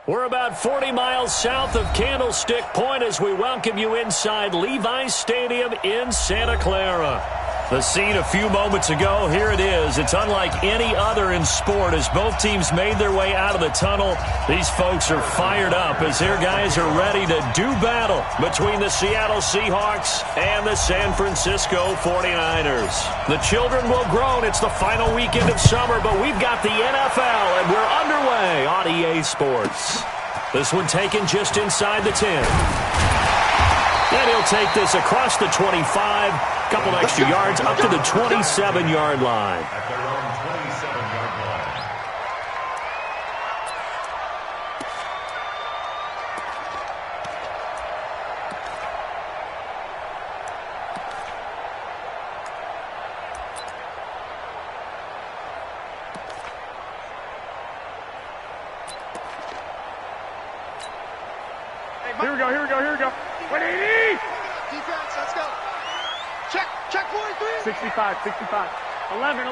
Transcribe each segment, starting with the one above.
We're about 40 miles south of Candlestick Point as we welcome you inside Levi's Stadium in Santa Clara. The scene a few moments ago, here it is. It's unlike any other in sport as both teams made their way out of the tunnel. These folks are fired up as their guys are ready to do battle between the Seattle Seahawks and the San Francisco 49ers. The children will groan. It's the final weekend of summer, but we've got the NFL, and we're underway on EA Sports. This one taken just inside the 10. And he'll take this across the 25, couple extra yards up to the 27-yard line. At their own 27-yard line. Here we go. 180! Defense, let's go. Check 43. 65. 11.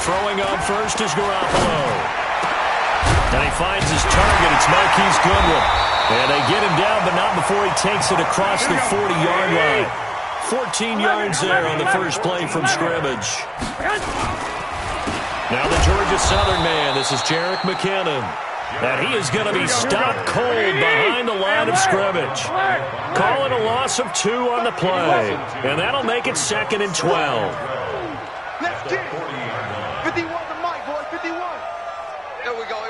Throwing on first is Garoppolo. And he finds his target. It's Marquise Goodwin. And they get him down, but not before he takes it across the 40-yard line. 14 yards there on the first play from scrimmage. Now the Georgia Southern man. This is Jerick McKinnon. And he is going to be stopped cold behind the line of scrimmage. Call it a loss of 2 on the play. And that'll make it 2nd and 12. Let's get it. 51 to Mike, boy. 51. Here we go.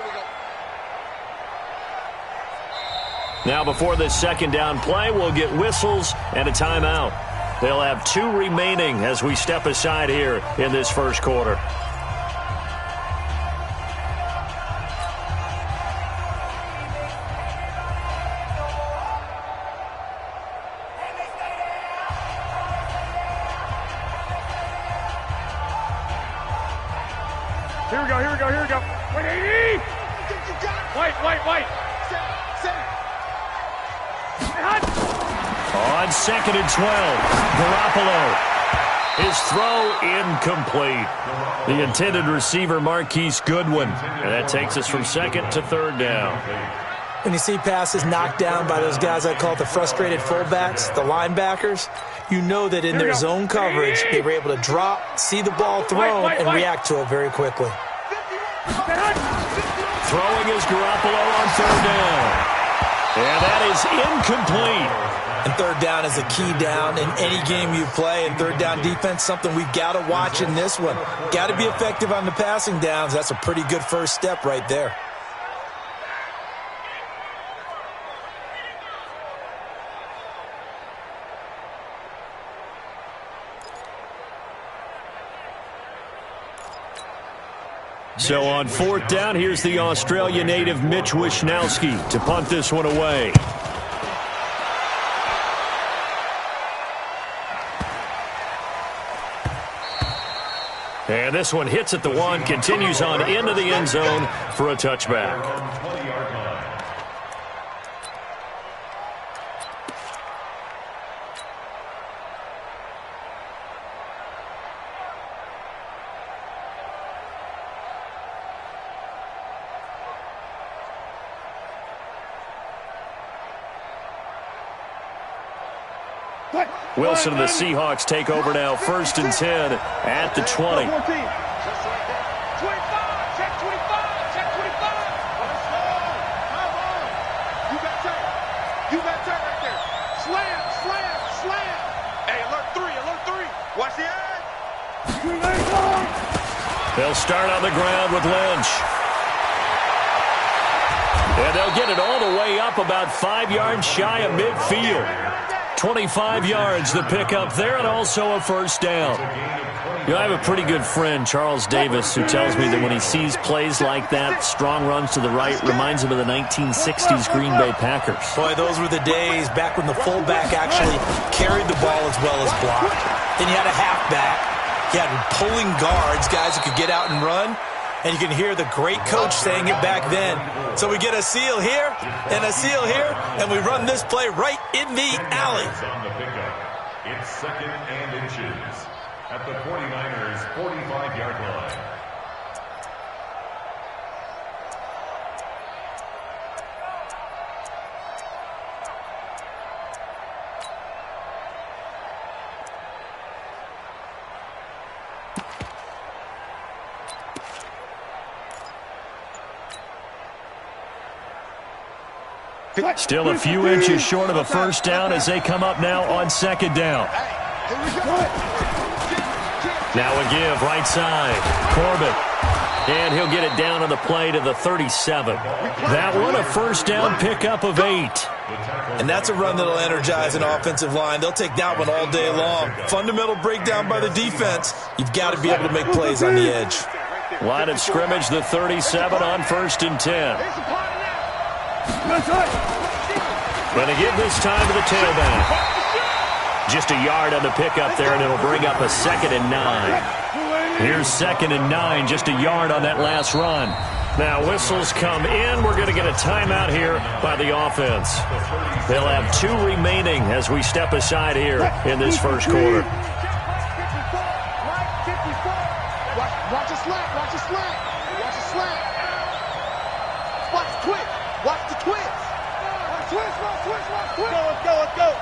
Now before this second down play, we'll get whistles and a timeout. They'll have 2 remaining as we step aside here in this first quarter. Here we go. 180! White. On 2nd and 12, Garoppolo. His throw incomplete. The intended receiver, Marquise Goodwin. And that takes us from 2nd to 3rd down. When you see passes knocked down by those guys I call the frustrated fullbacks, the linebackers, you know that in their zone coverage, they were able to drop, see the ball thrown, and react to it very quickly. Throwing is Garoppolo on 3rd down. And that is incomplete. And 3rd down is a key down in any game you play. And 3rd down defense, something we've got to watch in this one. Got to be effective on the passing downs. That's a pretty good first step right there. So on 4th down, here's the Australia native Mitch Wishnowsky to punt this one away. And this one hits at the 1, continues on into the end zone for a touchback. Wilson and the Seahawks take over now, 1st and 10 at the 20. You got that right there. Slam. Hey, alert 3. Watch the edge. They'll start on the ground with Lynch. And they'll get it all the way up about 5 yards shy of midfield. 25 yards the pickup there, and also a first down. You know, I have a pretty good friend, Charles Davis, who tells me that when he sees plays like that, strong runs to the right, reminds him of the 1960s Green Bay Packers. Boy, those were the days back when the fullback actually carried the ball as well as blocked. Then you had a halfback. You had pulling guards, guys who could get out and run. And you can hear the great coach saying it back then. So we get a seal here and a seal here, and we run this play right in the alley. It's 2nd and inches at the 49ers' 45-yard line. Still a few inches short of a first down as they come up now on second down. Now a give right side. Corbett. And he'll get it down on the play to the 37. That one, a first down pickup of 8. And that's a run that'll energize an offensive line. They'll take that one all day long. Fundamental breakdown by the defense. You've got to be able to make plays on the edge. Line of scrimmage, the 37 on 1st and 10. Going to give this time to the tailback. Just a yard on the pickup there, and it'll bring up a 2nd and 9. Here's 2nd and 9, just a yard on that last run. Now whistles come in. We're going to get a timeout here by the offense. They'll have 2 remaining as we step aside here in this first quarter. Watch the slant. Watch the slant. Watch the slant. Watch the twist. Watch the twist. Watch twist. Let's go.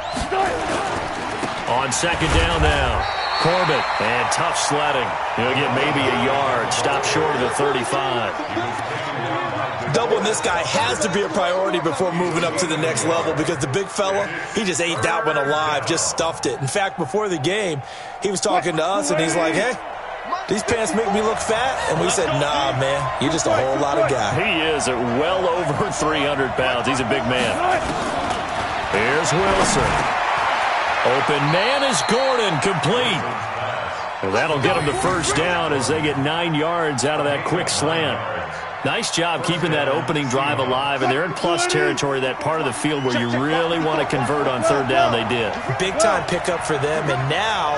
On second down now. Corbett, and tough sledding. He'll get maybe a yard. Stop short of the 35. Doubling this guy has to be a priority before moving up to the next level because the big fella, he just ate that one alive, just stuffed it. In fact, before the game, he was talking to us, and he's like, hey, these pants make me look fat? And we said, nah, man, you're just a whole lot of guy. He is at well over 300 pounds. He's a big man. Here's Wilson. Open man is Gordon, complete. And that'll get them the first down as they get 9 yards out of that quick slant. Nice job keeping that opening drive alive, and they're in plus territory, that part of the field where you really want to convert on 3rd down. They did. Big-time pickup for them, and now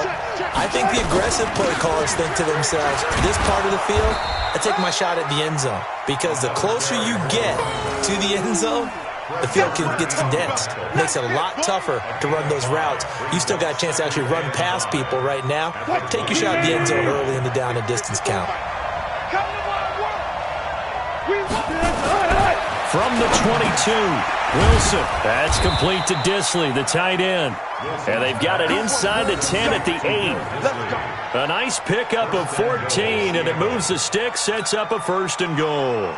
I think the aggressive play callers think to themselves, this part of the field, I take my shot at the end zone, because the closer you get to the end zone, the field gets condensed. Makes it a lot tougher to run those routes. You still got a chance to actually run past people right now. Take your shot at the end zone early in the down and distance count. From the 22, Wilson. That's complete to Disley, the tight end. And they've got it inside the 10 at the 8. A nice pickup of 14, and it moves the stick, sets up a 1st and goal.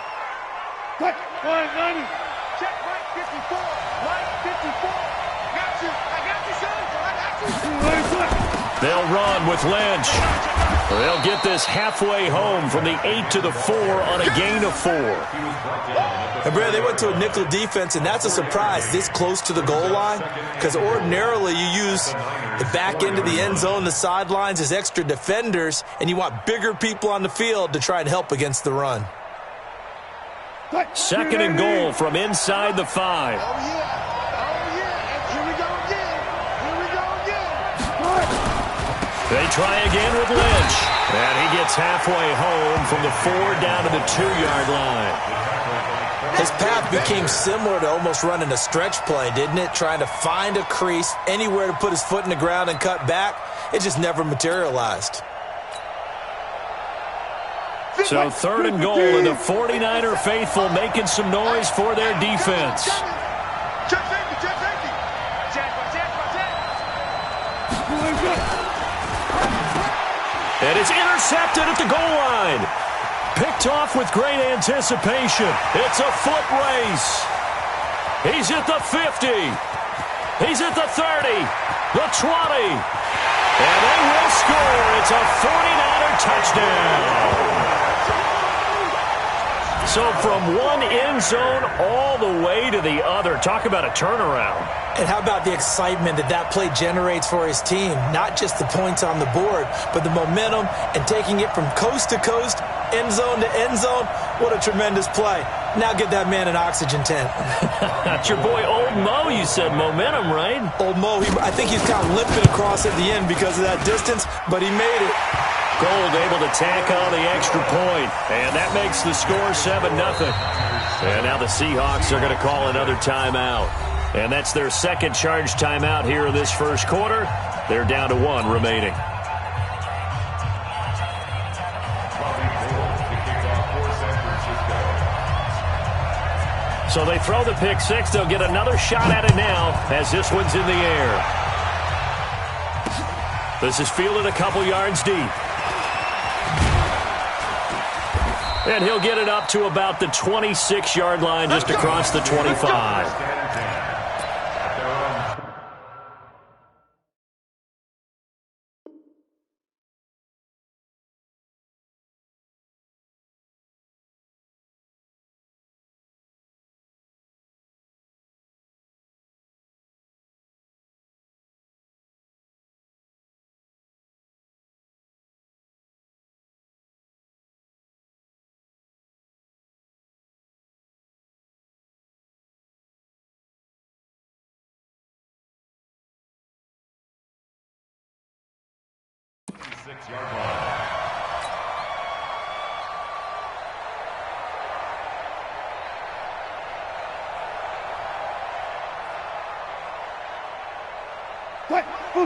They'll run with Lynch. They'll get this halfway home from the 8 to the 4 on a gain of 4. And Brad, they went to a nickel defense, and that's a surprise this close to the goal line, because ordinarily you use the back end of the end zone, the sidelines as extra defenders, and you want bigger people on the field to try and help against the run. 2nd and goal from inside the 5. They try again with Lynch. And he gets halfway home from the 4 down to the 2-yard line. His path became similar to almost running a stretch play, didn't it? Trying to find a crease, anywhere to put his foot in the ground and cut back. It just never materialized. So 3rd and goal, and the 49er faithful making some noise for their defense. And it's intercepted at the goal line. Picked off with great anticipation. It's a foot race. He's at the 50. He's at the 30. The 20. And they will score. It's a 49er touchdown. So from one end zone all the way to the other. Talk about a turnaround. And how about the excitement that play generates for his team? Not just the points on the board, but the momentum and taking it from coast to coast, end zone to end zone. What a tremendous play. Now get that man an oxygen tent. That's your boy Old Mo, you said. Momentum, right? Old Mo, I think he's kind of limping across at the end because of that distance, but he made it. Gold able to tack on the extra point, and that makes the score 7-0. And now the Seahawks are going to call another timeout. And that's their 2nd charge timeout here in this first quarter. They're down to 1 remaining. So they throw the pick 6. They'll get another shot at it now as this one's in the air. This is fielded a couple yards deep. And he'll get it up to about the 26-yard line, just across the 25.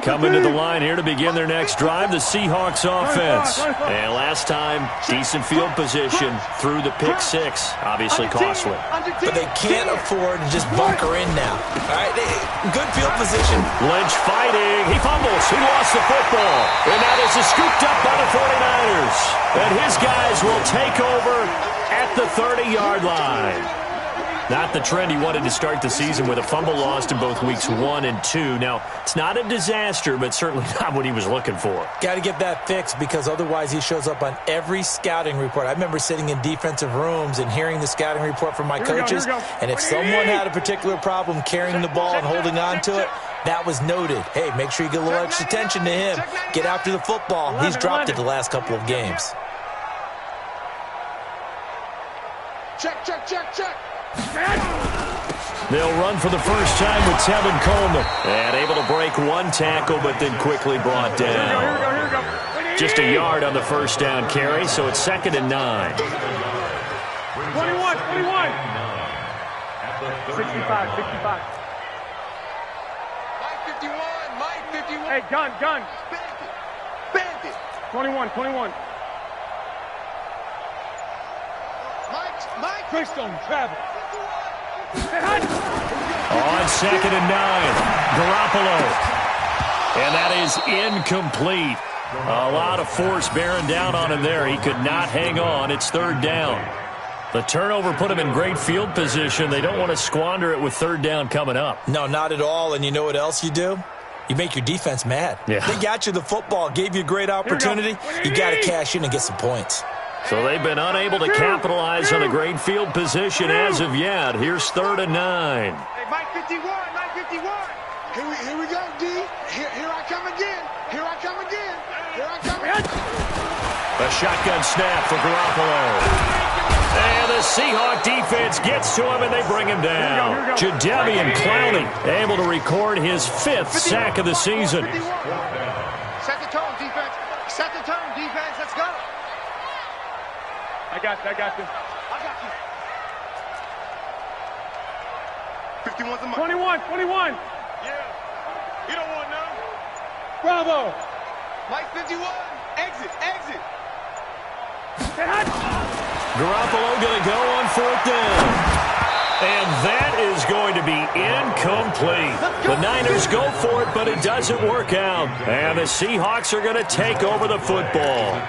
Coming to the line here to begin their next drive, the Seahawks offense. And last time, decent field position through the pick six. Obviously costly. But they can't afford to just bunker in now. All right, good field position. Lynch fighting. He fumbles. He lost the football. And now this is scooped up by the 49ers. And his guys will take over at the 30-yard line. Not the trend he wanted to start the season with a fumble lost in both weeks 1 and 2. Now, it's not a disaster, but certainly not what he was looking for. Got to get that fixed because otherwise he shows up on every scouting report. I remember sitting in defensive rooms and hearing the scouting report from my coaches, and if someone had a particular problem carrying the ball and holding on to it, that was noted. Hey, make sure you get a little extra attention to him. Get after the football. He's dropped it the last couple of games. Check, check, check, check. They'll run for the first time with Tevin Coleman. And able to break one tackle, but then quickly brought down. Just a yard on the first down carry, so it's 2nd and 9. 21. 65. Mike 51. Mike 51. Hey, gun. Bandit. 21. Mike. Christone, travel. On 2nd and 9, Garoppolo. And that is incomplete. A lot of force bearing down on him there. He could not hang on. It's 3rd down. The turnover put him in great field position. They don't want to squander it with 3rd down coming up. No, not at all. And you know what else you do? You make your defense mad. Yeah. They got you the football, gave you a great opportunity. You got to cash in and get some points. So they've been unable to capitalize on a great field position as of yet. Here's 3rd and 9. Hey, Mike 51. Here we go, D. Here I come again. A shotgun snap for Garoppolo. And the Seahawk defense gets to him, and they bring him down. Jadeveon Clowney able to record his 5th sack of the season. Set the tone, defense. Let's go. I got this. 51's a mark. 21. Yeah. You don't want none. Bravo. Mike 51. Exit. Garoppolo going to go on 4th down. And that is going to be incomplete. The Niners go for it, but it doesn't work out. And the Seahawks are going to take over the football.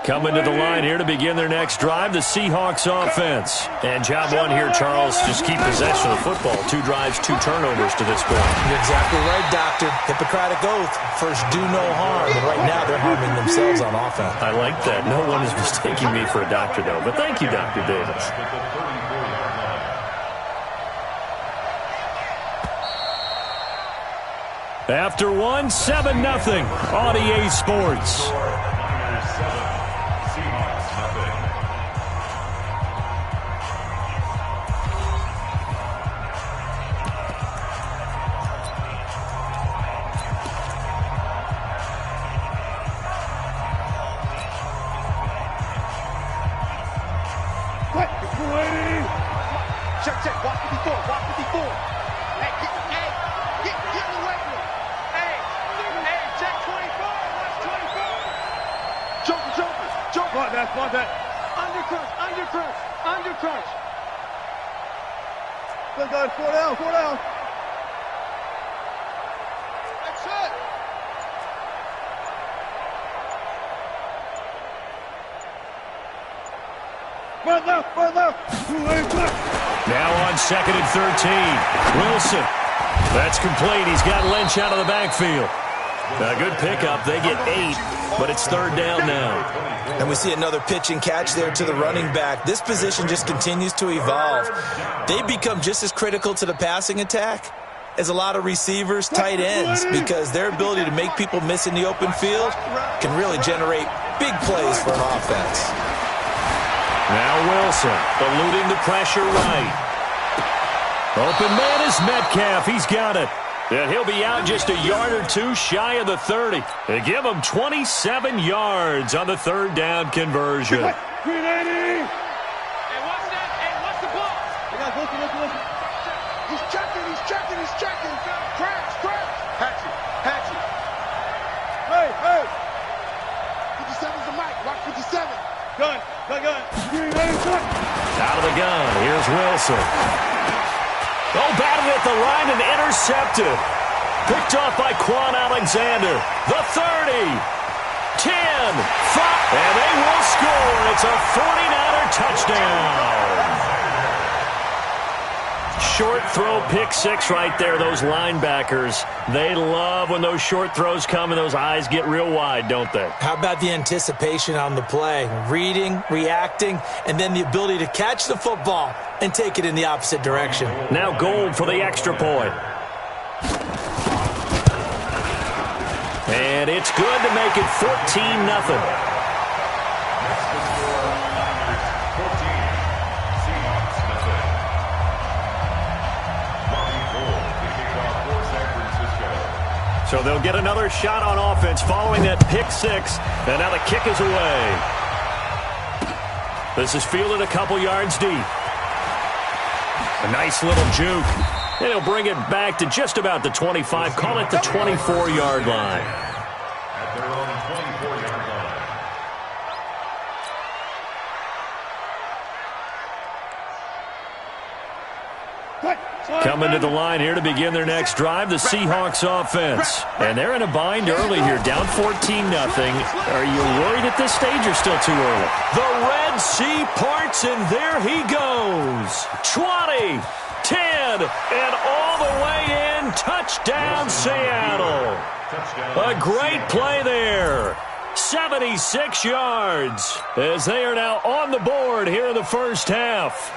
Coming to the line here to begin their next drive, the Seahawks offense. And job one here, Charles, just keep possession of the football. 2 drives, 2 turnovers to this point. You're exactly right, Doctor. Hippocratic oath. First, do no harm. And right now, they're harming themselves on offense. I like that. No one is mistaking me for a doctor, though. But thank you, Dr. Davis. After 1, 7-0 on EA Sports. Check. Watch 54. Hey, get in the way with it. Hey, check 24. Watch 24. Joker. Spot that. Under crunch. Good, guys. 4 down. Now on 2nd and 13. Wilson. That's complete. He's got Lynch out of the backfield. A good pickup. They get 8, but it's 3rd down now. And we see another pitch and catch there to the running back. This position just continues to evolve. They become just as critical to the passing attack as a lot of receivers, tight ends, because their ability to make people miss in the open field can really generate big plays for an offense. Now Wilson, eluding the pressure right. Open man is Metcalf. He's got it. And he'll be out just a yard or two shy of the 30. They give him 27 yards on the 3rd down conversion. Hey, what's that? Hey, what's the ball? Listen. He's checking. Crash. Patch it. Hey. 57's the mic. Watch 57. Gun. Out of the gun. Here's Wilson. Oh, batted at the line and intercepted. Picked off by Quan Alexander. The 30. 10. 5. And they will score. It's a 49er touchdown. Short throw, pick 6 right there. Those linebackers, they love when those short throws come and those eyes get real wide, don't they? How about the anticipation on the play? Reading, reacting, and then the ability to catch the football and take it in the opposite direction. Now Gold for the extra point. And it's good to make it 14-0. So they'll get another shot on offense following that pick 6. And now the kick is away. This is fielded a couple yards deep. A nice little juke. And he'll bring it back to just about the 25. Call it the 24-yard line. At their own 24-yard line. Coming to the line here to begin their next drive, the Seahawks offense. And they're in a bind early here, down 14-0. Are you worried at this stage or still too early? The Red Sea parts, and there he goes. 20, 10, and all the way in. Touchdown, Seattle. A great play there. 76 yards as they are now on the board here in the first half.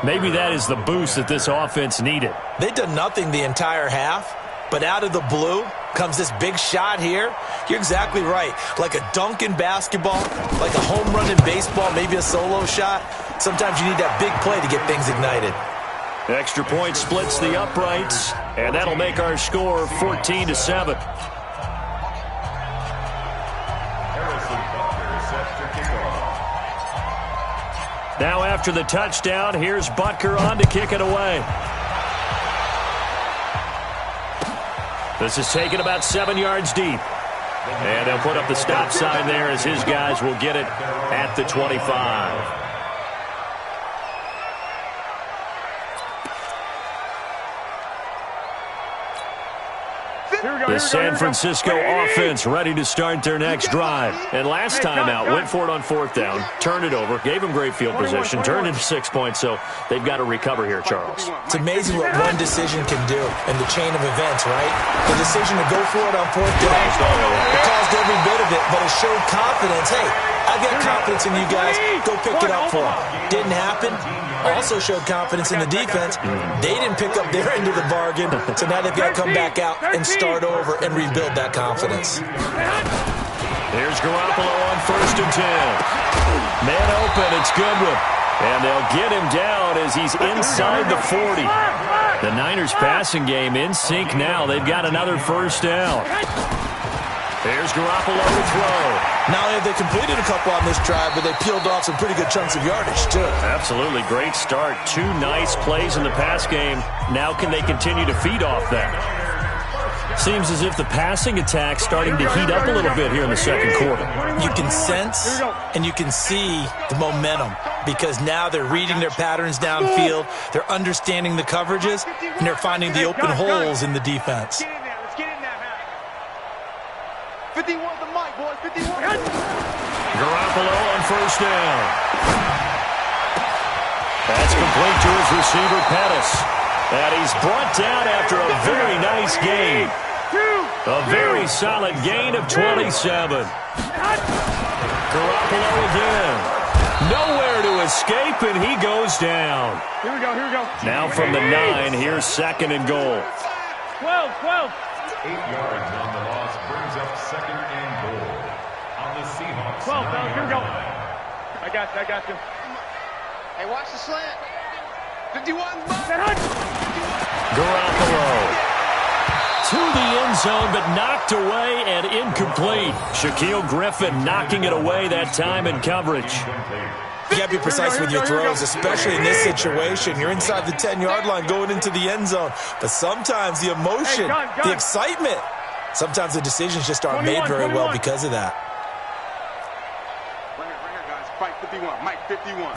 Maybe that is the boost that this offense needed. They've done nothing the entire half, but out of the blue comes this big shot here. You're exactly right. Like a dunk in basketball, like a home run in baseball, maybe a solo shot. Sometimes you need that big play to get things ignited. Extra point splits the uprights, and that'll make our score 14-7. Now after the touchdown, here's Butker on to kick it away. This is taken about 7 yards deep. And they'll put up the stop sign there as his guys will get it at the 25. The San Francisco offense ready to start their next drive. And last time out, went for it on 4th down, turned it over, gave them great field position, turned into 6 points, so they've got to recover here, Charles. It's amazing what one decision can do in the chain of events, right? The decision to go for it on 4th down, it caused every bit of it, but it showed confidence. Hey, I've got confidence in you guys. Go pick it up for them. Didn't happen. Also showed confidence in the defense. They didn't pick up their end of the bargain, so now they've got to come back out and start over and rebuild that confidence. Here's Garoppolo on 1st and 10. Man open, it's Goodwin. And they'll get him down as he's inside the 40. The Niners passing game in sync now. They've got another first down. There's Garoppolo to throw. Not only have they completed a couple on this drive, but they peeled off some pretty good chunks of yardage, too. Absolutely. Great start. 2 nice plays in the pass game. Now can they continue to feed off that? Seems as if the passing attack's starting to heat up a little bit here in the second quarter. You can sense and you can see the momentum because now they're reading their patterns downfield, they're understanding the coverages, and they're finding the open holes in the defense. 51 the mic, boys. 51. Garoppolo on first down. That's complete to his receiver, Pettis. And he's brought down after a very nice gain. A very solid gain of 27. Garoppolo again. Nowhere to escape, and he goes down. Here we go. Now from the 9, here's second and goal. 12. 8 yards on the loss brings up second and goal. On the Seahawks. 12, here we go. 9-yard line. I got you. Hey, watch the slant. 51. Garoppolo to the end zone, but knocked away and incomplete. Shaquille Griffin knocking it away that time in coverage. You got to be precise with your throws, especially in this situation. You're inside the 10-yard line going into the end zone. But sometimes the emotion, the excitement, sometimes the decisions just aren't made very well because of that. Right here, guys. Fight 51. Mike 51.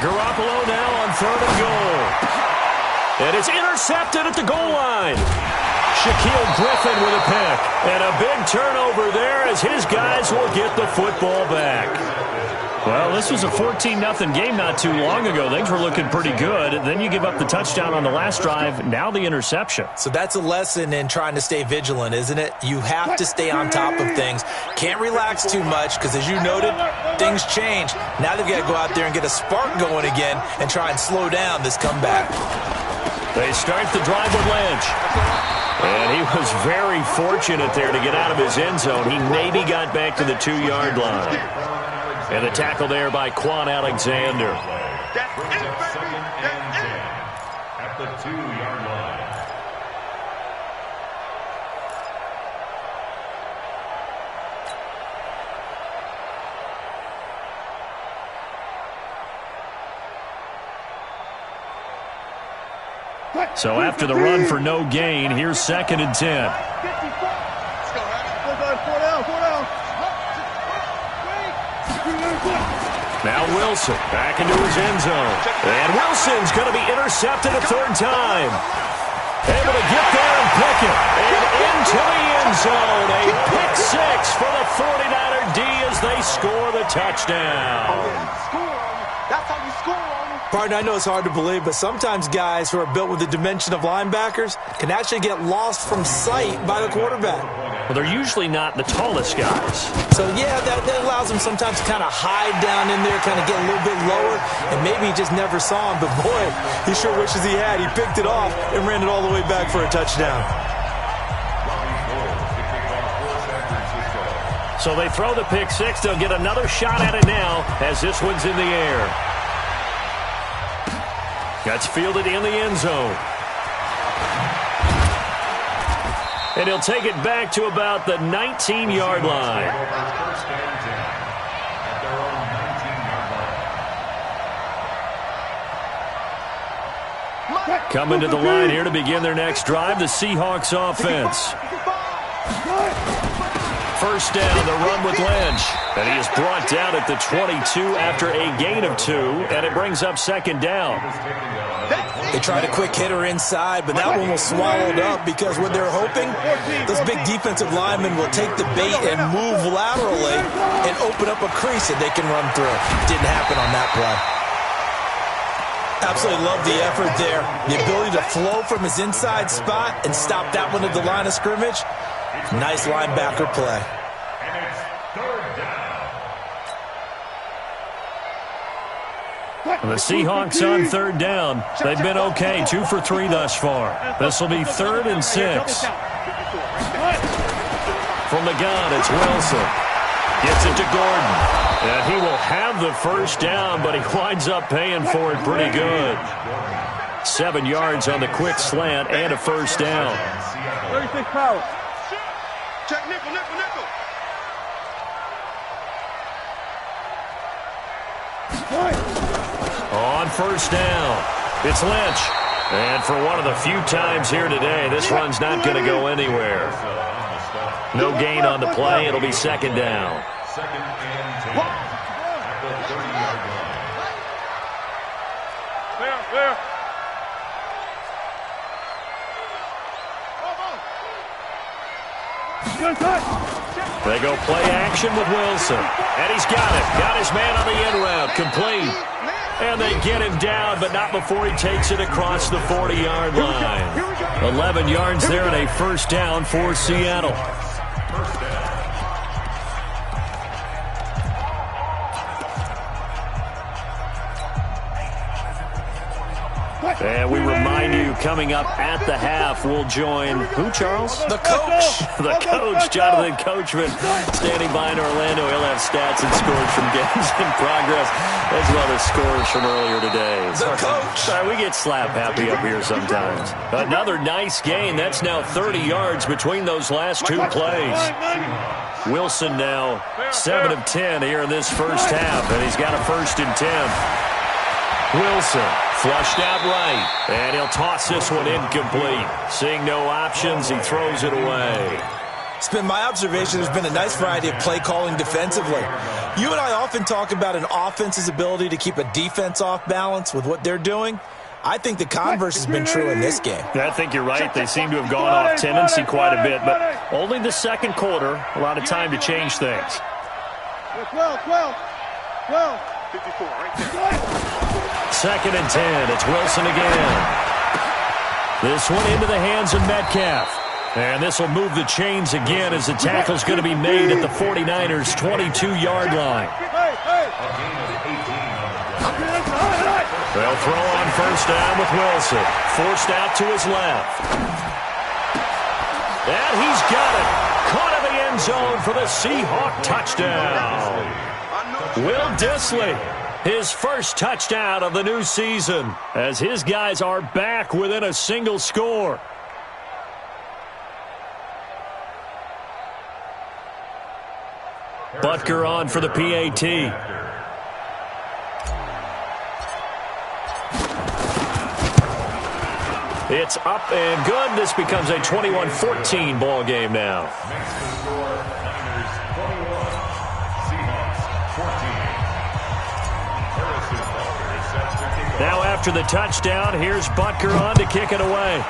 Garoppolo now on third and goal. And it's intercepted at the goal line. Shaquille Griffin with a pick. And a big turnover there as his guys will get the football back. Well, this was a 14-0 game not too long ago. Things were looking pretty good. Then you give up the touchdown on the last drive. Now the interception. So that's a lesson in trying to stay vigilant, isn't it? You have to stay on top of things. Can't relax too much because, as you noted, things change. Now they've got to go out there and get a spark going again and try and slow down this comeback. They start the drive with Lynch. And he was very fortunate there to get out of his end zone. He maybe got back to the 2-yard line. And the tackle there by Quan Alexander. Brings up second and 10 at the 2-yard line. So after the run for no gain, here's second and 10. Let's go, man. 4 down. Now Wilson back into his end zone. And Wilson's going to be intercepted a third time. Able to get there and pick it. And into the end zone. A pick six for the 49er D as they score the touchdown. That's how you score on them. Partner, I know it's hard to believe, but sometimes guys who are built with the dimension of linebackers can actually get lost from sight by the quarterback. Well, they're usually not the tallest guys. So, yeah, that allows them sometimes to kind of hide down in there, kind of get a little bit lower, and maybe he just never saw him. But, boy, he sure wishes he had. He picked it off and ran it all the way back for a touchdown. So they throw the pick six. They'll get another shot at it now as this one's in the air. Gets fielded in the end zone. And he'll take it back to about the 19-yard line. First and 10 at their own 19-yard line. Coming to the line here to begin their next drive, the Seahawks offense. First down, the run with Lynch. And he is brought down at the 22 after a gain of 2, and it brings up second down. They tried a quick hitter inside, but that one was swallowed up because what they're hoping, those big defensive linemen will take the bait and move laterally and open up a crease that they can run through. Didn't happen on that play. Absolutely love the effort there. The ability to flow from his inside spot and stop that one at the line of scrimmage. Nice linebacker play. And it's third down. And the Seahawks on third down. They've been okay, 2 for 3 thus far. This will be 3rd and 6. From the gun, it's Wilson. Gets it to Gordon. And he will have the first down, but he winds up paying for it pretty good. 7 yards on the quick slant and a first down. 36 power. Check nickel. On first down, it's Lynch. And for one of the few times here today, this run's not going to go anywhere. No gain on the play. It'll be second down. Second and 10 at the 30-yard line. Clear. Good touch. They go play action with Wilson. And he's got it. Got his man on the end route. Complete. And they get him down, but not before he takes it across the 40-yard line. 11 yards there and a first down for Seattle. First down. And we remind you, coming up at the half, we'll join who, Charles? The coach. The coach, Jonathan Coachman, standing by in Orlando. He'll have stats and scores from games in progress, as well as scores from earlier today. The coach. Sorry, we get slap happy up here sometimes. Another nice gain. That's now 30 yards between those last two plays. Wilson now 7 of 10 here in this first half, and he's got a 1st and 10. Wilson flushed out right, and he'll toss this one incomplete. Seeing no options, he throws it away. It's been my observation there's been a nice variety of play calling defensively. You and I often talk about an offense's ability to keep a defense off balance with what they're doing. I think the converse has been true in this game. I think you're right. They seem to have gone off tendency quite a bit, but only the second quarter, a lot of time to change things. 12. 54 right there. 2nd and 10. It's Wilson again. This one into the hands of Metcalf. And this will move the chains again as the tackle's going to be made at the 49ers' 22-yard line. They'll throw on first down with Wilson. Forced out to his left. And he's got it. Caught in the end zone for the Seahawk touchdown. Will Dissly. His first touchdown of the new season as his guys are back within a single score. Butker on for the PAT. It's up and good. This becomes a 21-14 ball game now. Now after the touchdown, here's Butker on to kick it away.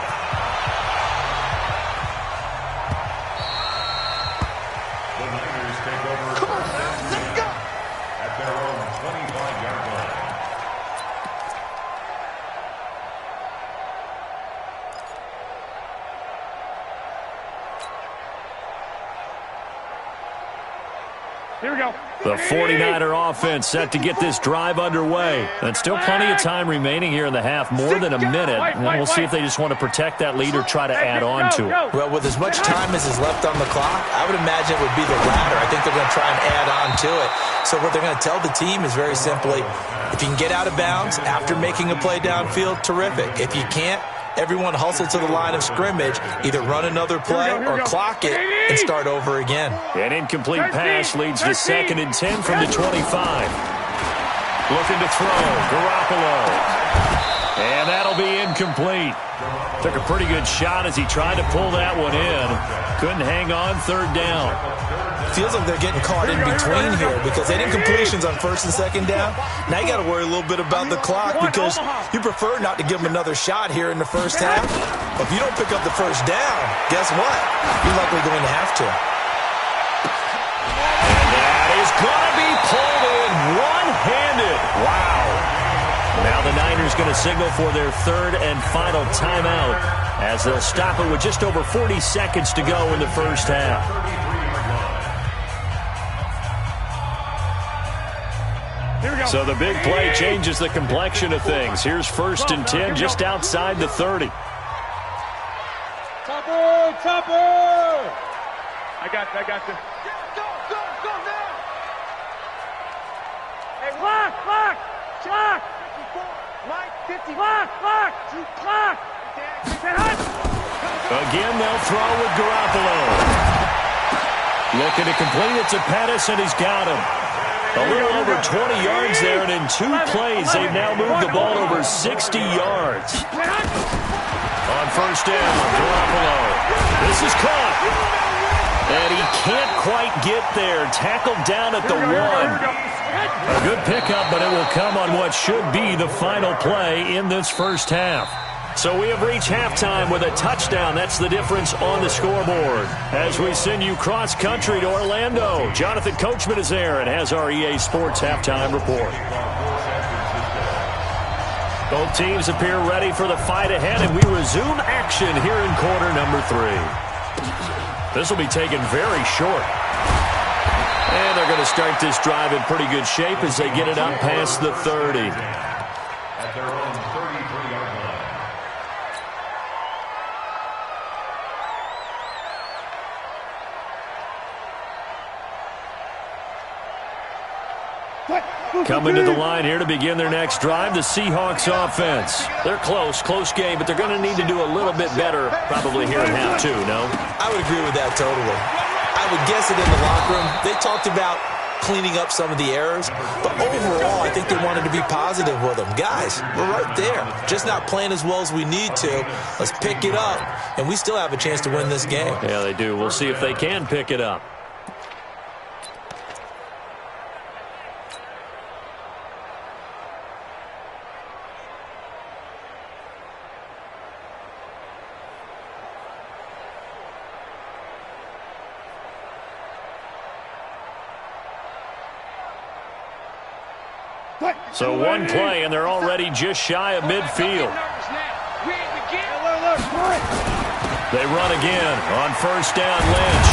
The Niners take over at their own 25-yard line. Here we go. The 49er offense set to get this drive underway. And still plenty of time remaining here in the half, more than a minute. And we'll see if they just want to protect that lead or try to add on to it. Well, with as much time as is left on the clock, I would imagine it would be the latter. I think they're going to try and add on to it. So what they're going to tell the team is very simply, if you can get out of bounds after making a play downfield, terrific. If you can't, everyone hustle to the line of scrimmage, either run another play or clock it and start over again. An incomplete pass leads to 2nd and 10 from the 25. Looking to throw, Garoppolo. And that'll be incomplete. Took a pretty good shot as he tried to pull that one in. Couldn't hang on 3rd down. Feels like they're getting caught in between here because they did incompletions on 1st and 2nd down. Now you got to worry a little bit about the clock because you prefer not to give them another shot here in the first half. But if you don't pick up the first down, guess what? You're likely going to have to. And that is going to be pulled in one-handed. Wow. Now the Niners going to signal for their 3rd and final timeout as they'll stop it with just over 40 seconds to go in the first half. So the big play changes the complexion of things. Here's 1st and 10 just outside the 30. Topper! I got you. Go now! Hey, clock! Mike, 50. Clock! Again, they'll throw with Garoppolo. Looking to complete it to Pettis, and he's got him. A little over 20 yards there, and in 2 plays, they've now moved the ball over 60 yards. On first down, Garoppolo. This is caught. And he can't quite get there. Tackled down at the 1. A good pickup, but it will come on what should be the final play in this first half. So we have reached halftime with a touchdown. That's the difference on the scoreboard. As we send you cross-country to Orlando, Jonathan Coachman is there and has our EA Sports halftime report. Both teams appear ready for the fight ahead, and we resume action here in quarter number 3. This will be taken very short. And they're going to start this drive in pretty good shape as they get it up past the 30. At their own 33-yard line. Coming to the line here to begin their next drive, the Seahawks offense. They're close game, but they're going to need to do a little bit better probably here in half 2, no? I would agree with that totally. I would guess it in the locker room. They talked about cleaning up some of the errors, but overall, I think they wanted to be positive with them. Guys, we're right there. Just not playing as well as we need to. Let's pick it up, and we still have a chance to win this game. Yeah, they do. We'll see if they can pick it up. So one play, and they're already just shy of midfield. They run again on first down, Lynch.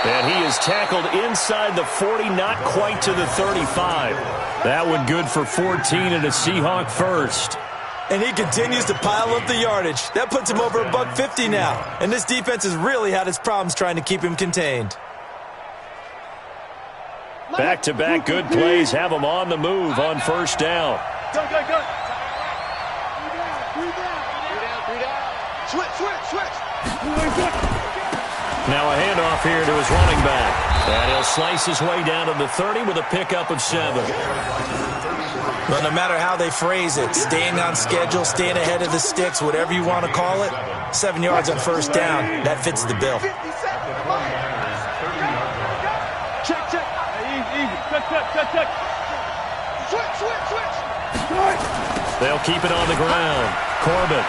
And he is tackled inside the 40, not quite to the 35. That one good for 14 and a Seahawk first. And he continues to pile up the yardage. That puts him over $150 now. And this defense has really had its problems trying to keep him contained. Back-to-back good plays have them on the move on first down. Go. Switch. Now a handoff here to his running back. And he'll slice his way down to the 30 with a pickup of 7. Well, no matter how they phrase it, staying on schedule, staying ahead of the sticks, whatever you want to call it, 7 yards on first down, that fits the bill. Check. Check. Switch. They'll keep it on the ground. Corbett.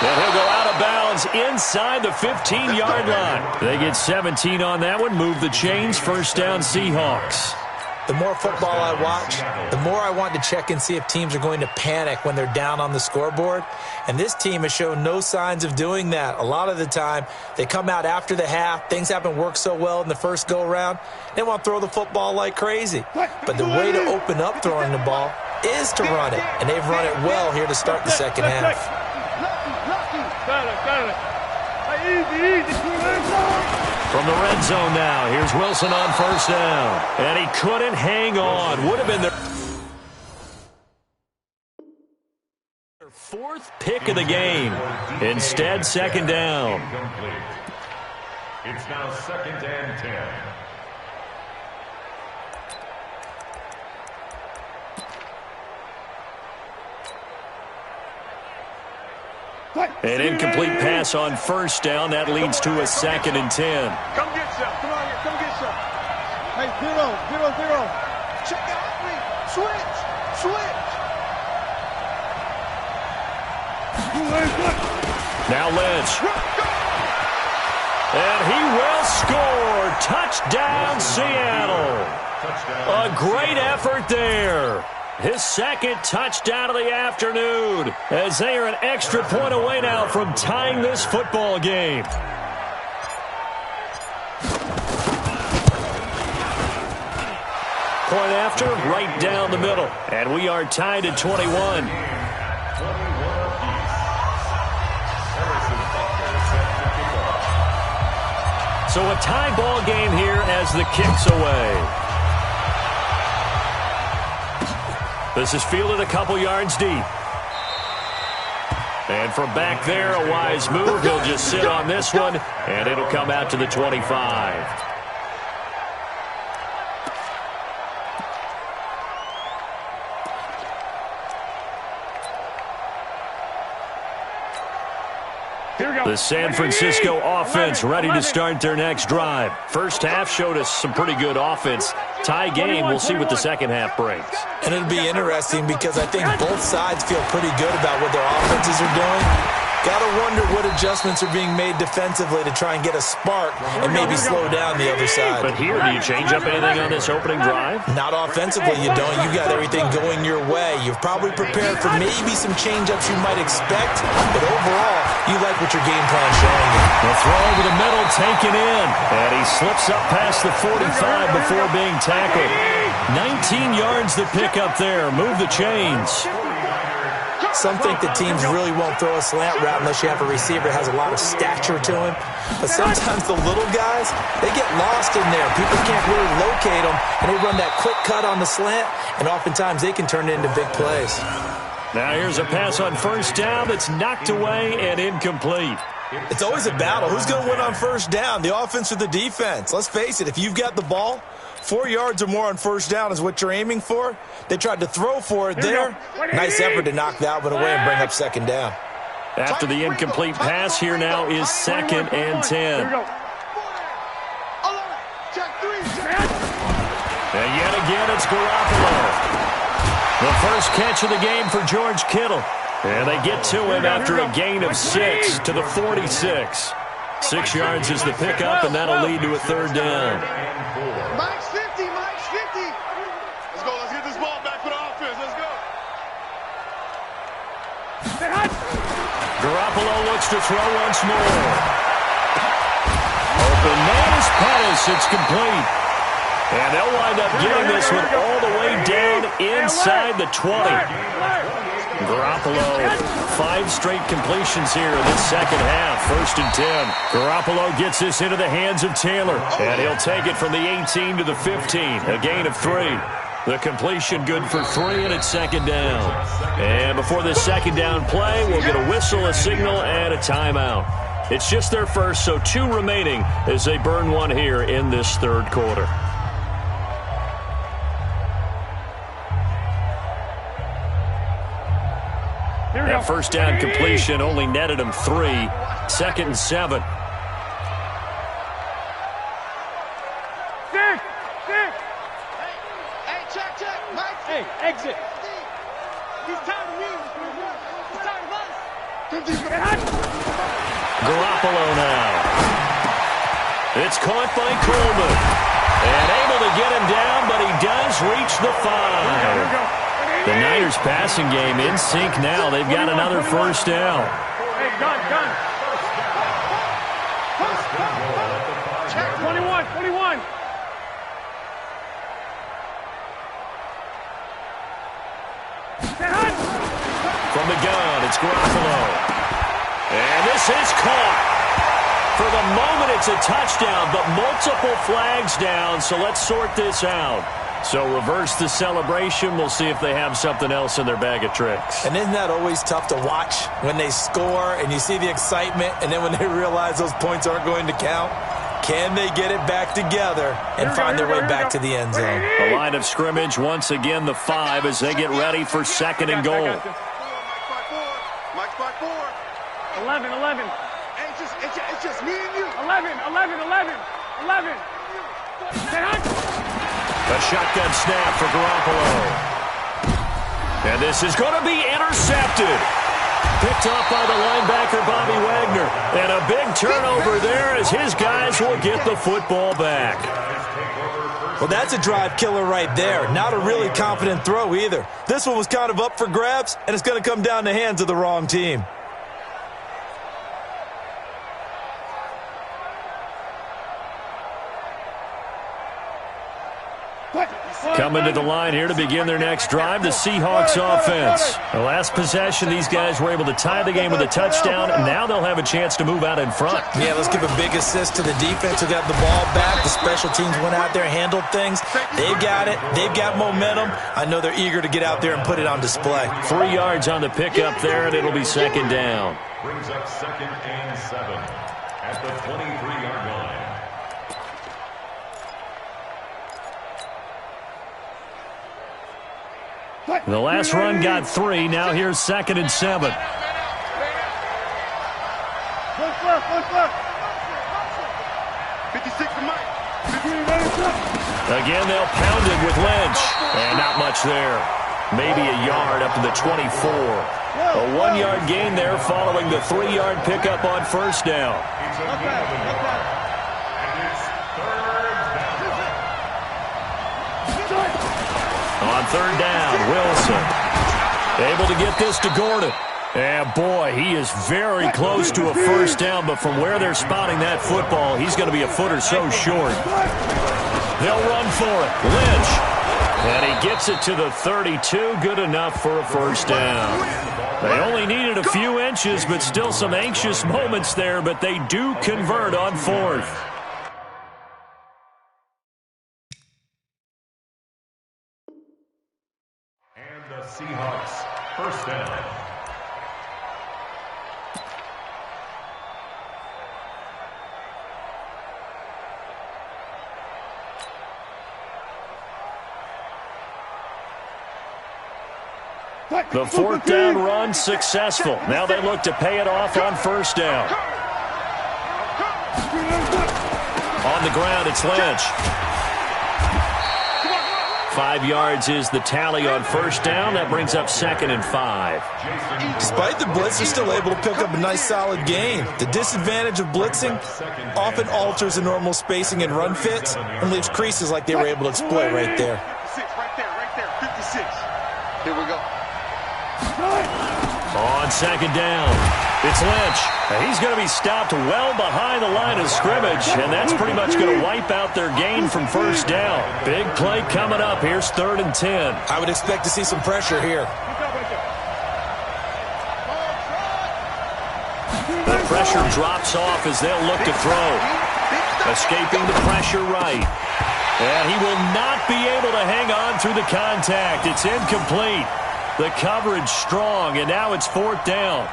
And he'll go out of bounds inside the 15-yard line. They get 17 on that one. Move the chains. First down, Seahawks. The more football I watch, the more I want to check and see if teams are going to panic when they're down on the scoreboard. And this team has shown no signs of doing that. A lot of the time, they come out after the half. Things haven't worked so well in the first go-around. They want to throw the football like crazy. But the way to open up throwing the ball is to run it. And they've run it well here to start the second half. Got it. Easy. From the red zone now, here's Wilson on first down. And he couldn't hang on. Would have been their fourth pick of the game. Instead, second down. It's now 2nd and 10. An incomplete pass on first down. That leads to a 2nd and 10. Come get some. Come on here. Come get some. Hey, 0. Check out me. Switch. Now Lynch. And he will score. Touchdown, Seattle. A great effort there. His second touchdown of the afternoon, as they are an extra point away now from tying this football game. Point after, right down the middle. And we are tied at 21. So a tie ball game here as the kick's away. This is fielded a couple yards deep. And from back there, a wise move. He'll just sit on this one, and it'll come out to the 25. The San Francisco offense ready to start their next drive. First half showed us some pretty good offense. Tie game, we'll see what the second half brings. And it'll be interesting because I think both sides feel pretty good about what their offenses are doing. Gotta wonder what adjustments are being made defensively to try and get a spark and maybe slow down the other side. But here, do you change up anything on this opening drive? Not offensively, you don't. You got everything going your way. You've probably prepared for maybe some change-ups you might expect, but overall, you like what your game plan's showing you. The throw over the middle taken in, and he slips up past the 45 before being tackled. 19 yards to pick up there. Move the chains. Some think that teams really won't throw a slant route unless you have a receiver that has a lot of stature to him. But sometimes the little guys, they get lost in there. People can't really locate them, and they run that quick cut on the slant, and oftentimes they can turn it into big plays. Now here's a pass on first down that's knocked away and incomplete. It's always a battle. Who's going to win on first down, the offense or the defense? Let's face it, if you've got the ball, 4 yards or more on first down is what you're aiming for. They tried to throw for it there. Nice effort to knock that one away and bring up second down. After the incomplete pass, here now is 2nd and 10. And yet again, it's Garoppolo. The first catch of the game for George Kittle. And they get to him after a gain of 6 to the 46. 6 yards is the pickup, and that'll lead to a third down. Mike's 50, Mike's 50. Let's go, let's get this ball back for the offense. Let's go. Garoppolo looks to throw once more. Open man is Pettis. It's complete. And they'll wind up getting this one all the way down inside the 20. Garoppolo, 5 straight completions here in this second half. 1st and 10. Garoppolo gets this into the hands of Taylor. And he'll take it from the 18 to the 15. A gain of 3. The completion good for 3, and it's 2nd down. And before this 2nd down play, we'll get a whistle, a signal, and a timeout. It's just their first, so 2 remaining as they burn one here in this 3rd quarter. That first down completion only netted him 3. 2nd and 7. Hey, check, Mike. Hey, exit. He's tired of me. He's tired of us. Garoppolo now. It's caught by Coleman. And able to get him down, but he does reach the 5. The Niners passing game in sync now. They've got another first down. Hey, gun. 21. From the gun, it's Garoppolo. And this is caught. For the moment, it's a touchdown, but multiple flags down, so let's sort this out. So reverse the celebration. We'll see if they have something else in their bag of tricks. And isn't that always tough to watch when they score and you see the excitement, and then when they realize those points aren't going to count? Can they get it back together and find their way back to the end zone? The line of scrimmage, once again, the 5 as they get ready for 2nd and goal. Mike's 5-4. 11. It's just me and you. 11. A shotgun snap for Garoppolo. And this is going to be intercepted. Picked off by the linebacker, Bobby Wagner. And a big turnover there as his guys will get the football back. Well, that's a drive killer right there. Not a really confident throw either. This one was kind of up for grabs, and it's going to come down the hands of the wrong team. Coming to the line here to begin their next drive, the Seahawks offense. The last possession, these guys were able to tie the game with a touchdown, and now they'll have a chance to move out in front. Yeah, let's give a big assist to the defense who got the ball back. The special teams went out there, handled things. They've got it. They've got momentum. I know they're eager to get out there and put it on display. 3 yards on the pickup there, and it'll be 2nd down. Brings up 2nd and 7 at the 23-yard line. The last run got 3. Now here's 2nd and 7. 56 to Mike. Again, they'll pound it with Lynch. And not much there. Maybe a yard up to the 24. A 1-yard gain there following the 3-yard pickup on first down. On third down, Wilson able to get this to Gordon. And boy, he is very close to a first down, but from where they're spotting that football, he's going to be a foot or so short. They'll run for it. Lynch. And he gets it to the 32. Good enough for a first down. They only needed a few inches, but still some anxious moments there, but they do convert on fourth. And the Seahawks, first down. The fourth down run successful. Now they look to pay it off on first down. On the ground, it's Lynch. 5 yards is the tally on first down. That brings up 2nd and 5. Despite the blitz, they're still able to pick up a nice solid gain. The disadvantage of blitzing often alters the normal spacing and run fits and leaves creases like they were able to exploit right there. 56, right there, 56. Here we go. On second down, it's Lynch. He's going to be stopped well behind the line of scrimmage, and that's pretty much going to wipe out their gain from first down. Big play coming up. Here's 3rd and 10. I would expect to see some pressure here. The pressure drops off as they'll look to throw. Escaping the pressure right. And he will not be able to hang on through the contact. It's incomplete. The coverage strong, and now it's 4th down.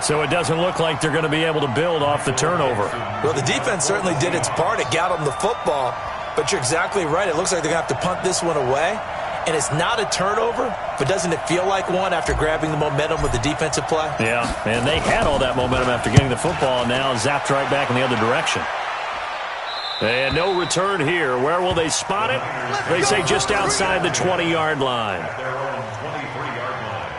So it doesn't look like they're going to be able to build off the turnover. Well, the defense certainly did its part. It got them the football. But you're exactly right. It looks like they're going to have to punt this one away. And it's not a turnover, but doesn't it feel like one after grabbing the momentum with the defensive play? Yeah, and they had all that momentum after getting the football, and now zapped right back in the other direction. And no return here. Where will they spot it? They say just outside the 20-yard line. Their own 23-yard line.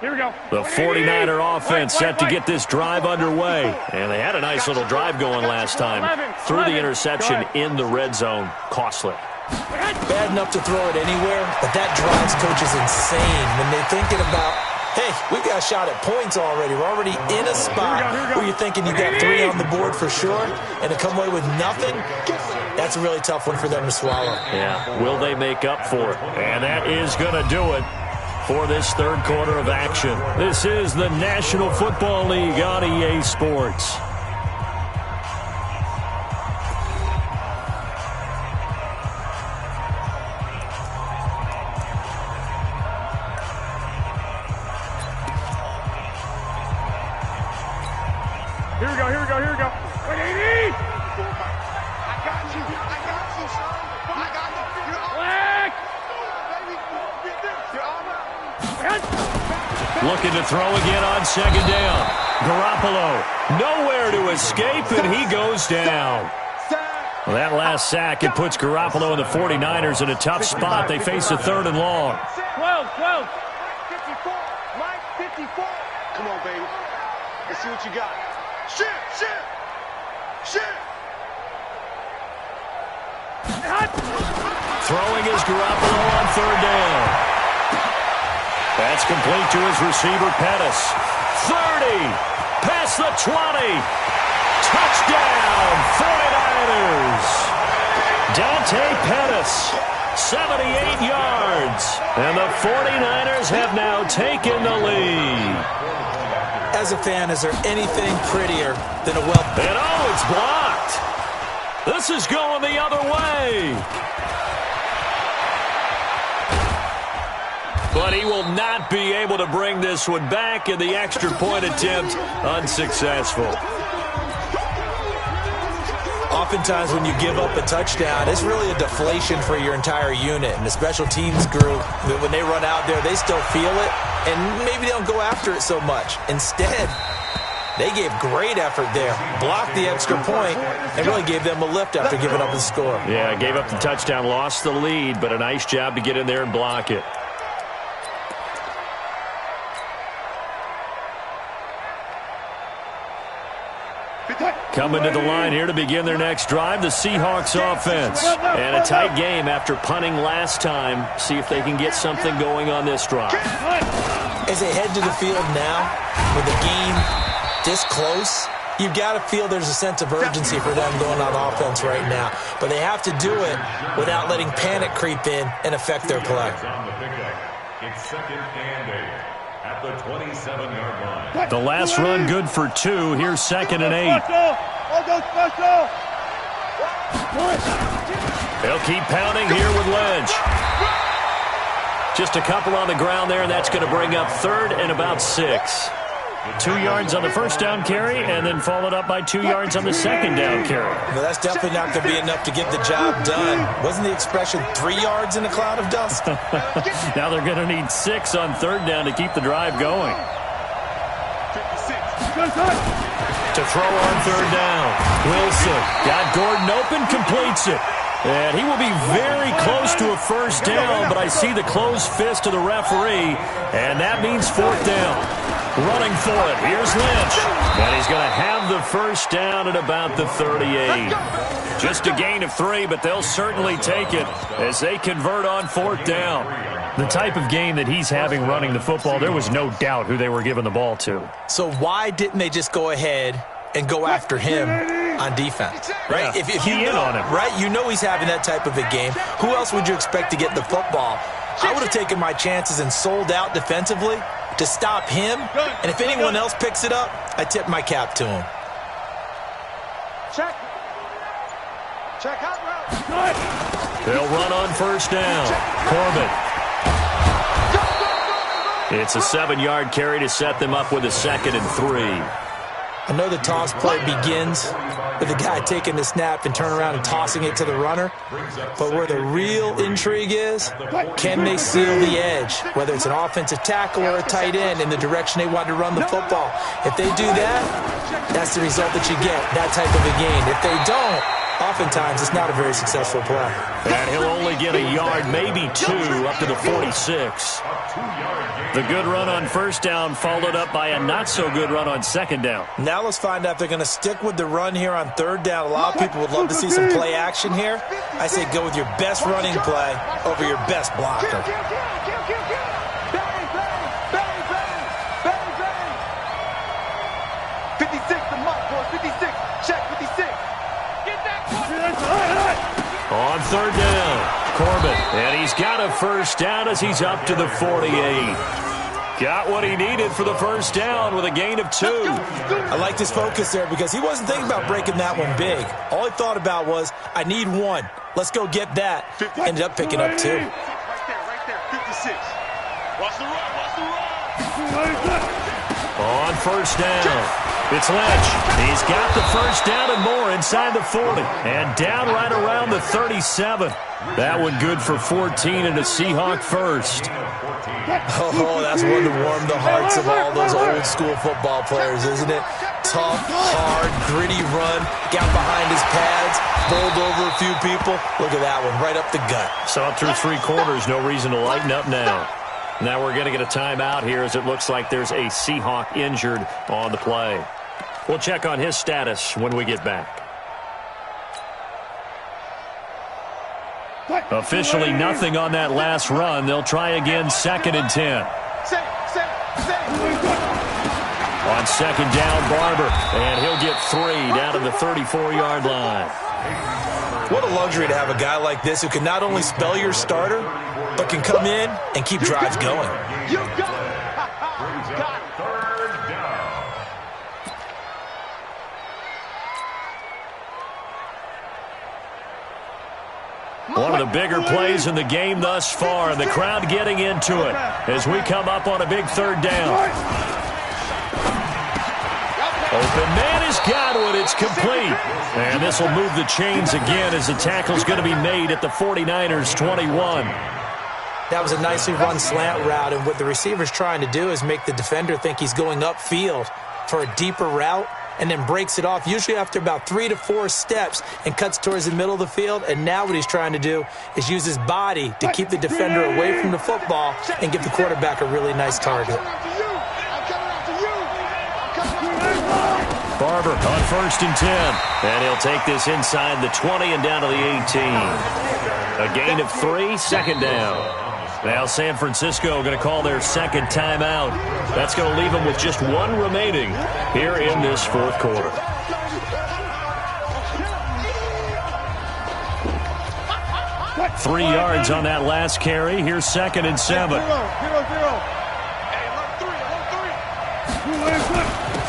Here we go. The 49er offense set to get this drive underway. And they had a nice little drive going last time. Threw the interception in the red zone. Costly. Bad enough to throw it anywhere, but that drives coaches insane when they're thinking about, hey, we've got a shot at points already. We're already in a spot where you're thinking you got 3 on the board for sure, and to come away with nothing, that's a really tough one for them to swallow. Yeah, will they make up for it? And that is going to do it for this third quarter of action. This is the National Football League on EA Sports. Here we go, here we go, here we go. Wait, 80! I got you, son. I got you. You're on. Black! Baby, get this. You're on. Looking to throw again on second down. Garoppolo nowhere to escape, and he goes down. Well, that last sack, it puts Garoppolo and the 49ers in a tough spot. They face a 3rd and long. 12, 12. 54. Mike, 54. Come on, baby. Let's see what you got. Shit. Throwing is Garoppolo on 3rd down. That's complete to his receiver, Pettis. 30. Past the 20. Touchdown, 49ers. Dante Pettis, 78 yards. And the 49ers have now taken the lead. As a fan, is there anything prettier than a well... And oh, it's blocked. This is going the other way. But he will not be able to bring this one back, and the extra point attempt unsuccessful. Oftentimes when you give up a touchdown, it's really a deflation for your entire unit. And the special teams group, when they run out there, they still feel it, and maybe they don't go after it so much. Instead, they gave great effort there, blocked the extra point, and really gave them a lift after giving up the score. Yeah, gave up the touchdown, lost the lead, but a nice job to get in there and block it. Coming to the line here to begin their next drive, the Seahawks offense. And a tight game after punting last time. See if they can get something going on this drive. As they head to the field now, with the game this close, you've got to feel there's a sense of urgency for them going on offense right now. But they have to do it without letting panic creep in and affect their play. It's 2nd and 8 at the 27-yard line. The last run good for 2. Here's 2nd and 8. They'll keep pounding here with Lynch. Just a couple on the ground there, and that's going to bring up 3rd and about 6. 2 yards on the first down carry, and then followed up by 2 yards on the second down carry. Well, that's definitely not going to be enough to get the job done. Wasn't the expression 3 yards in a cloud of dust? Now they're going to need 6 on 3rd down to keep the drive going. To throw on 3rd down. Wilson got Gordon open, completes it. And he will be very close to a first down, but I see the closed fist of the referee, and that means 4th down. Running for it. Here's Lynch. And he's going to have the first down at about the 38. Just a gain of 3, but they'll certainly take it as they convert on 4th down. The type of game that he's having running the football, there was no doubt who they were giving the ball to. So why didn't they just go ahead and go after him on defense? Right? Yeah. If you know, on him. Right? You know he's having that type of a game. Who else would you expect to get the football? I would have taken my chances and sold out defensively to stop him, and if anyone else picks it up, I tip my cap to him. Check out route. They'll run on first down. Corbett. It's a 7-yard carry to set them up with a 2nd and 3. I know the toss play begins with the guy taking the snap and turning around and tossing it to the runner. But where the real intrigue is, can they seal the edge, whether it's an offensive tackle or a tight end, in the direction they want to run the football? If they do that, that's the result that you get, that type of a gain. If they don't, oftentimes it's not a very successful play. And he'll only get a yard, maybe 2, up to the 46. The good run on first down followed up by a not-so-good run on second down. Now let's find out if they're going to stick with the run here on 3rd down. A lot of people would love to see some play action here. I say go with your best running play over your best blocker. On 3rd down, Corbett, and he's got a first down as he's up to the 48. Got what he needed for the first down with a gain of 2. I like his focus there because he wasn't thinking about breaking that one big. All he thought about was, I need 1. Let's go get that. Ended up picking up 2. Right there, 56. Watch the run. On first down, it's Lynch. He's got the first down and more inside the 40. And down right around the 37. That one good for 14 and a Seahawk first. Oh, that's one to warm the hearts of all those old school football players, isn't it? Tough, hard, gritty run. Got behind his pads, bowled over a few people. Look at that one, right up the gut. Saw through 3 quarters, no reason to lighten up now. Now we're going to get a timeout here as it looks like there's a Seahawk injured on the play. We'll check on his status when we get back. Officially nothing on that last run. They'll try again, 2nd and 10. On 2nd down, Barber, and he'll get 3 down to the 34-yard line. What a luxury to have a guy like this who can not only spell your starter, but can come in and keep drives going. You got it. One of the bigger plays in the game thus far, and the crowd getting into it as we come up on a big third down. Open man has got it. It's complete. And this will move the chains again as the tackle's going to be made at the 49ers' 21. That was a nicely run slant route, and what the receiver's trying to do is make the defender think he's going upfield for a deeper route, and then breaks it off, usually after about 3 to 4 steps, and cuts towards the middle of the field. And now what he's trying to do is use his body to keep the defender away from the football and give the quarterback a really nice target. Barber on 1st and 10. And he'll take this inside the 20 and down to the 18. A gain of 3, second down. Now San Francisco going to call their second timeout. That's going to leave them with just 1 remaining here in this fourth quarter. What? 3 yards on that last carry. Here's 2nd and 7.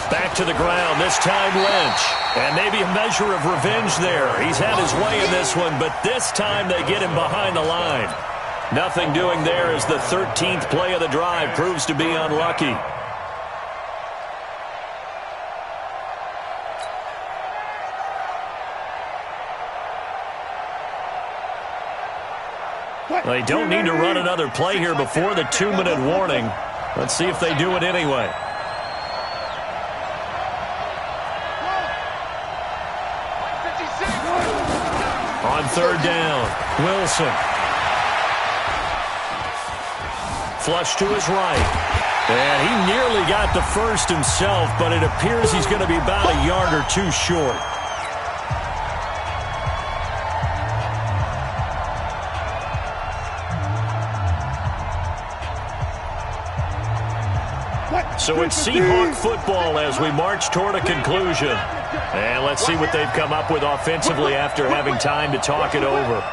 Back to the ground, this time Lynch. And maybe a measure of revenge there. He's had his way in this one, but this time they get him behind the line. Nothing doing there as the 13th play of the drive proves to be unlucky. They don't need to run another play here before the 2-minute warning. Let's see if they do it anyway. On 3rd down, Wilson. Flush to his right. And he nearly got the first himself, but it appears he's going to be about a yard or 2 short. So it's Seahawk football as we march toward a conclusion. And let's see what they've come up with offensively after having time to talk it over.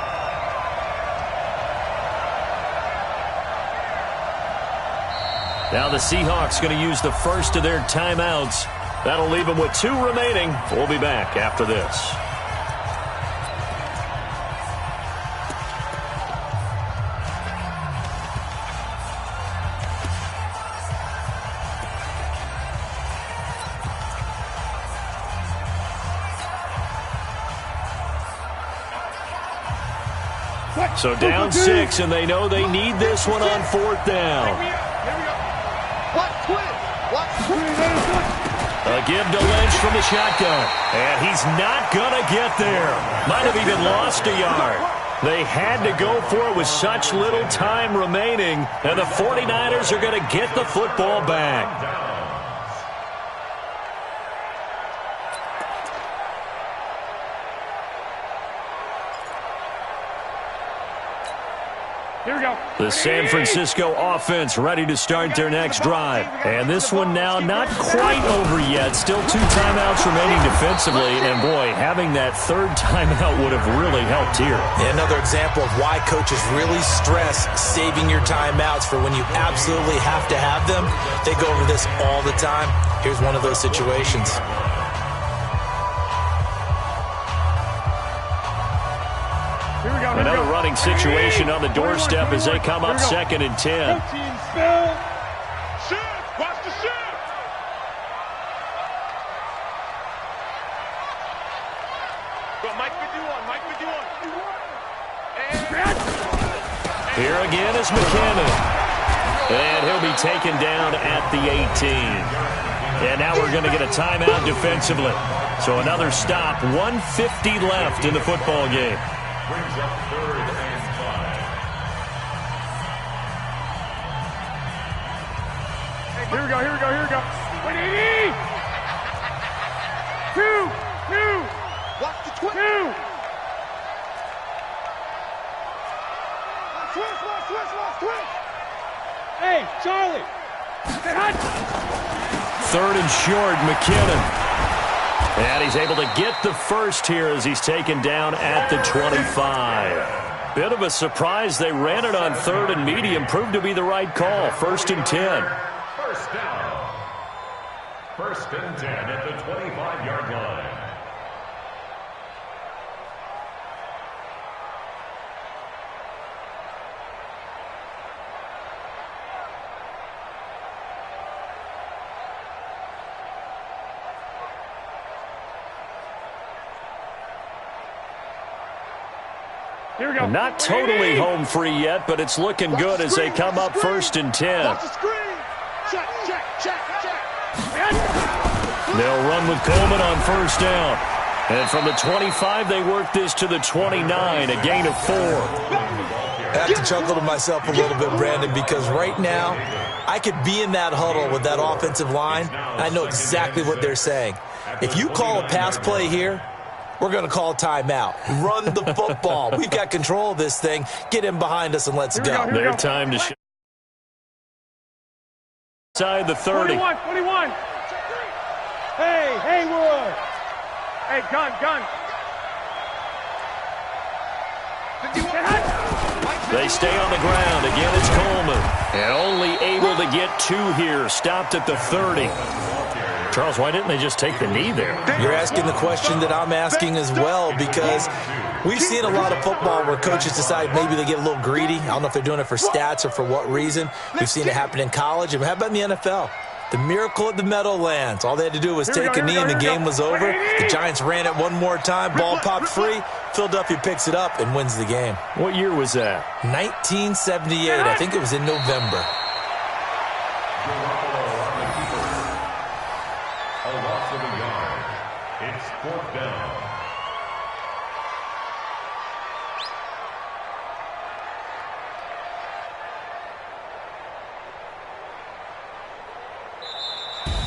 Now the Seahawks going to use the first of their timeouts. That'll leave them with 2 remaining. We'll be back after this. So down 6, and they know they need this one on 4th down. A give to Lynch from the shotgun. And he's not going to get there. Might have even lost a yard. They had to go for it with such little time remaining, and the 49ers are going to get the football back. The San Francisco offense ready to start their next drive. And this one now not quite over yet. Still 2 timeouts remaining defensively. And, boy, having that 3rd timeout would have really helped here. Another example of why coaches really stress saving your timeouts for when you absolutely have to have them. They go over this all the time. Here's one of those situations. Another running situation on the doorstep as they come up 2nd and 10. Watch the shift. Go, Mike 51, Mike 51. Here again is McKinnon. And he'll be taken down at the 18. And now we're going to get a timeout defensively. So another stop, 1:50 left in the football game. Brings up 3rd and 5. Here we go. 180! 2! Watch the twist. 2! Twist. Hey, Charlie! 3rd and short, McKinnon. And he's able to get the first here as he's taken down at the 25. Bit of a surprise. They ran it on 3rd and medium. Proved to be the right call. 1st and 10. First down. 1st and 10 at the 25-yard line. Here we go. Not totally home free yet, but it's looking good as they come up 1st and 10. Watch the screen. Check, check, check, check. They'll run with Coleman on 1st down. And from the 25, they work this to the 29, a gain of 4. I have to chuckle to myself a little bit, Brandon, because right now I could be in that huddle with that offensive line, and I know exactly what they're saying. If you call a pass play here, we're going to call timeout. Run the football. We've got control of this thing. Get him behind us and let's go. Their time to inside the 30. 21. Hey, Haywood. Hey, gun. They stay on the ground. Again, it's Coleman. And only able to get 2 here. Stopped at the 30. Charles, why didn't they just take the knee there? You're asking the question that I'm asking as well, because we've seen a lot of football where coaches decide maybe they get a little greedy. I don't know if they're doing it for stats or for what reason. We've seen it happen in college. And how about in the NFL? The miracle at the Meadowlands. All they had to do was take a knee and the game was over. The Giants ran it one more time. Ball popped free. Philadelphia picks it up and wins the game. What year was that? 1978. I think it was in November. A loss of a yard. It's 4th down.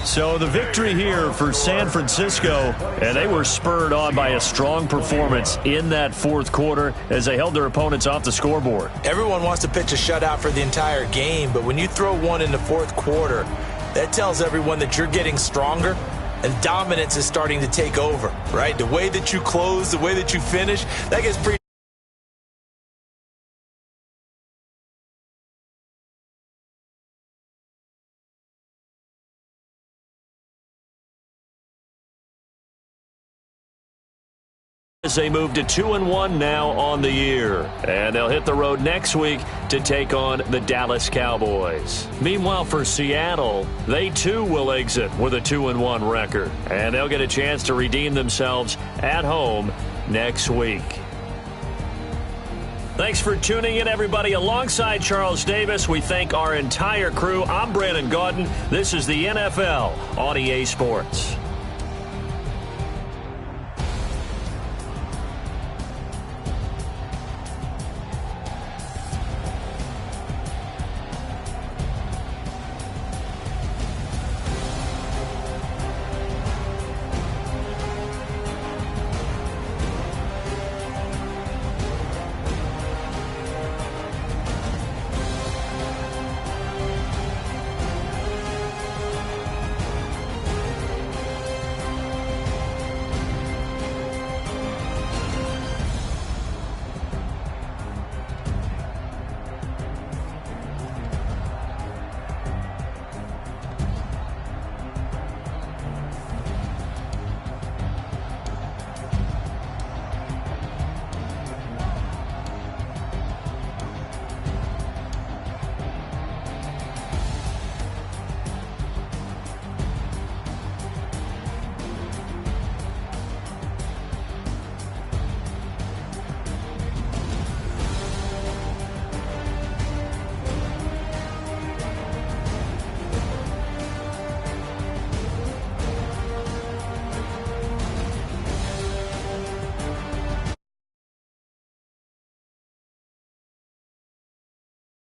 So the victory here for San Francisco, and they were spurred on by a strong performance in that 4th quarter as they held their opponents off the scoreboard. Everyone wants to pitch a shutout for the entire game, but when you throw one in the 4th quarter, that tells everyone that you're getting stronger and dominance is starting to take over, right? The way that you close, the way that you finish, that gets pretty as they move to 2-1 now on the year. And they'll hit the road next week to take on the Dallas Cowboys. Meanwhile, for Seattle, they too will exit with a 2-1 record. And they'll get a chance to redeem themselves at home next week. Thanks for tuning in, everybody. Alongside Charles Davis, we thank our entire crew. I'm Brandon Gaudin. This is the NFL on EA Sports.